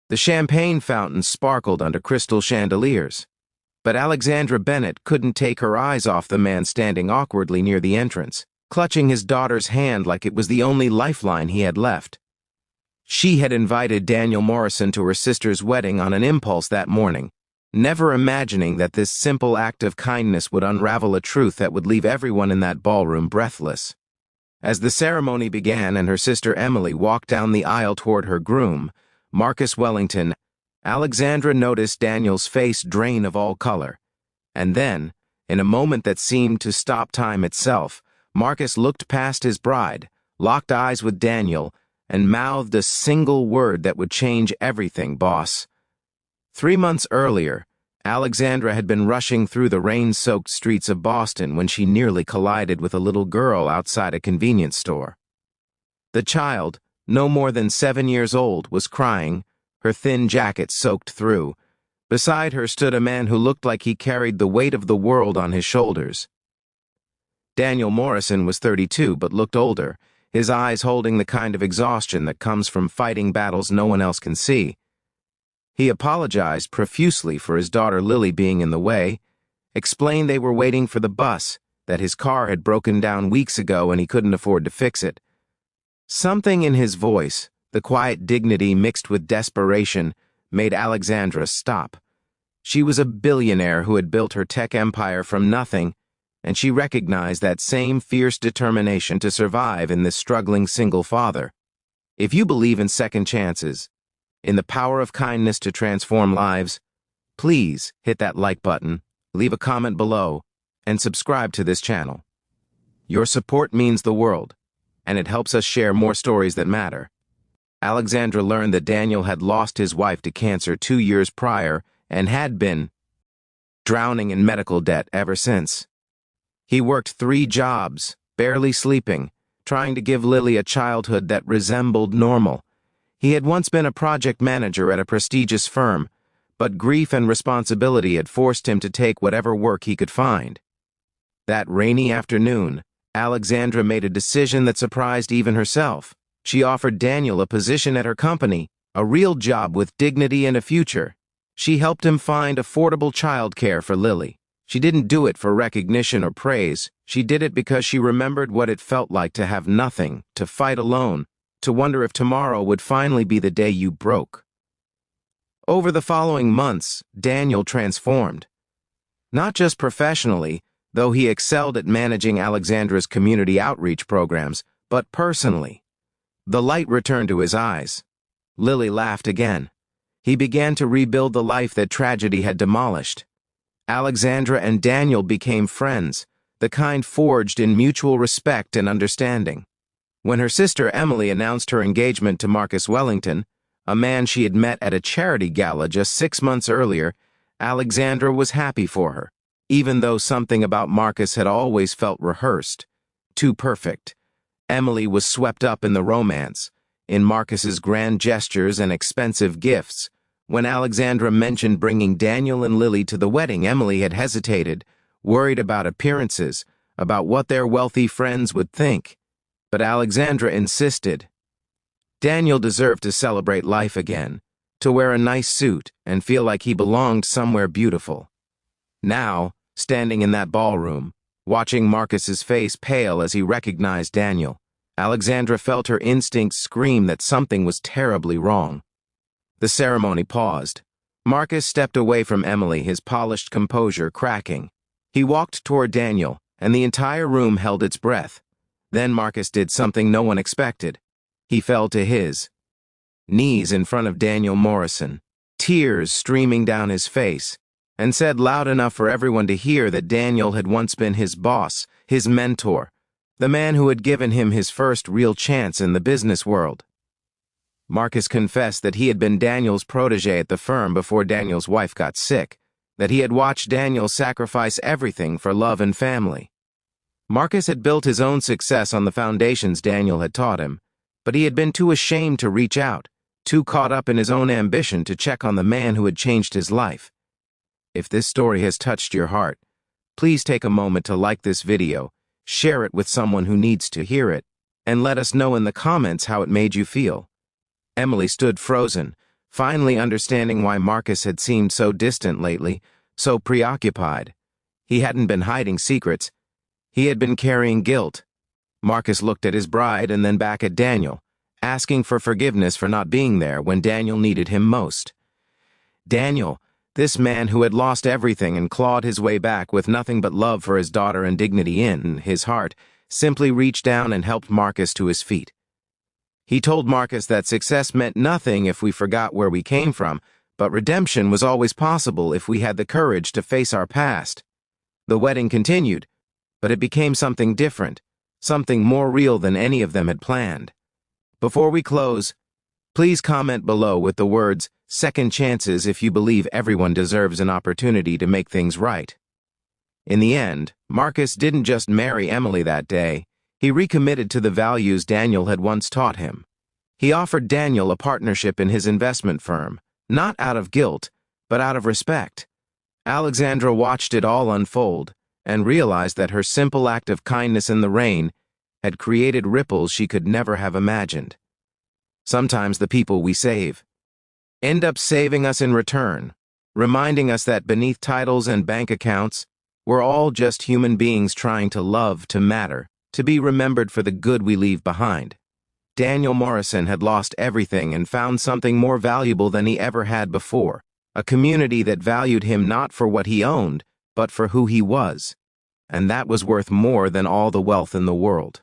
The champagne fountain sparkled under crystal chandeliers, but Alexandra Bennett couldn't take her eyes off the man standing awkwardly near the entrance, clutching his daughter's hand like it was the only lifeline he had left. She had invited Daniel Morrison to her sister's wedding on an impulse that morning, never imagining that this simple act of kindness would unravel a truth that would leave everyone in that ballroom breathless. As the ceremony began and her sister Emily walked down the aisle toward her groom, Marcus Wellington, Alexandra noticed Daniel's face drain of all color. And then, in a moment that seemed to stop time itself, Marcus looked past his bride, locked eyes with Daniel, and mouthed a single word that would change everything, boss. 3 months earlier, Alexandra had been rushing through the rain-soaked streets of Boston when she nearly collided with a little girl outside a convenience store. The child, no more than 7 years old, was crying, her thin jacket soaked through. Beside her stood a man who looked like he carried the weight of the world on his shoulders. Daniel Morrison was 32 but looked older, his eyes holding the kind of exhaustion that comes from fighting battles no one else can see. He apologized profusely for his daughter Lily being in the way, explained they were waiting for the bus, that his car had broken down weeks ago and he couldn't afford to fix it. Something in his voice, the quiet dignity mixed with desperation, made Alexandra stop. She was a billionaire who had built her tech empire from nothing, and she recognized that same fierce determination to survive in this struggling single father. If you believe in second chances, in the power of kindness to transform lives, please hit that like button, leave a comment below, and subscribe to this channel. Your support means the world, and it helps us share more stories that matter. Alexandra learned that Daniel had lost his wife to cancer 2 years prior and had been drowning in medical debt ever since. He worked 3 jobs, barely sleeping, trying to give Lily a childhood that resembled normal. He had once been a project manager at a prestigious firm, but grief and responsibility had forced him to take whatever work he could find. That rainy afternoon, Alexandra made a decision that surprised even herself. She offered Daniel a position at her company, a real job with dignity and a future. She helped him find affordable childcare for Lily. She didn't do it for recognition or praise. She did it because she remembered what it felt like to have nothing, to fight alone, to wonder if tomorrow would finally be the day you broke. Over the following months, Daniel transformed. Not just professionally, though he excelled at managing Alexandra's community outreach programs, but personally. The light returned to his eyes. Lily laughed again. He began to rebuild the life that tragedy had demolished. Alexandra and Daniel became friends, the kind forged in mutual respect and understanding. When her sister Emily announced her engagement to Marcus Wellington, a man she had met at a charity gala just 6 months earlier, Alexandra was happy for her, even though something about Marcus had always felt rehearsed, too perfect. Emily was swept up in the romance, in Marcus's grand gestures and expensive gifts. When Alexandra mentioned bringing Daniel and Lily to the wedding, Emily had hesitated, worried about appearances, about what their wealthy friends would think. But Alexandra insisted. Daniel deserved to celebrate life again, to wear a nice suit and feel like he belonged somewhere beautiful. Now, standing in that ballroom, watching Marcus's face pale as he recognized Daniel, Alexandra felt her instincts scream that something was terribly wrong. The ceremony paused. Marcus stepped away from Emily, his polished composure cracking. He walked toward Daniel, and the entire room held its breath. Then Marcus did something no one expected. He fell to his knees in front of Daniel Morrison, tears streaming down his face, and said loud enough for everyone to hear that Daniel had once been his boss, his mentor, the man who had given him his first real chance in the business world. Marcus confessed that he had been Daniel's protege at the firm before Daniel's wife got sick, that he had watched Daniel sacrifice everything for love and family. Marcus had built his own success on the foundations Daniel had taught him, but he had been too ashamed to reach out, too caught up in his own ambition to check on the man who had changed his life. If this story has touched your heart, please take a moment to like this video, share it with someone who needs to hear it, and let us know in the comments how it made you feel. Emily stood frozen, finally understanding why Marcus had seemed so distant lately, so preoccupied. He hadn't been hiding secrets. He had been carrying guilt. Marcus looked at his bride and then back at Daniel, asking for forgiveness for not being there when Daniel needed him most. Daniel, this man who had lost everything and clawed his way back with nothing but love for his daughter and dignity in his heart, simply reached down and helped Marcus to his feet. He told Marcus that success meant nothing if we forgot where we came from, but redemption was always possible if we had the courage to face our past. The wedding continued, but it became something different, something more real than any of them had planned. Before we close, please comment below with the words, "second chances," if you believe everyone deserves an opportunity to make things right. In the end, Marcus didn't just marry Emily that day. He recommitted to the values Daniel had once taught him. He offered Daniel a partnership in his investment firm, not out of guilt, but out of respect. Alexandra watched it all unfold and realized that her simple act of kindness in the rain had created ripples she could never have imagined. Sometimes the people we save end up saving us in return, reminding us that beneath titles and bank accounts, we're all just human beings trying to love, to matter, to be remembered for the good we leave behind. Daniel Morrison had lost everything and found something more valuable than he ever had before, a community that valued him not for what he owned, but for who he was. And that was worth more than all the wealth in the world.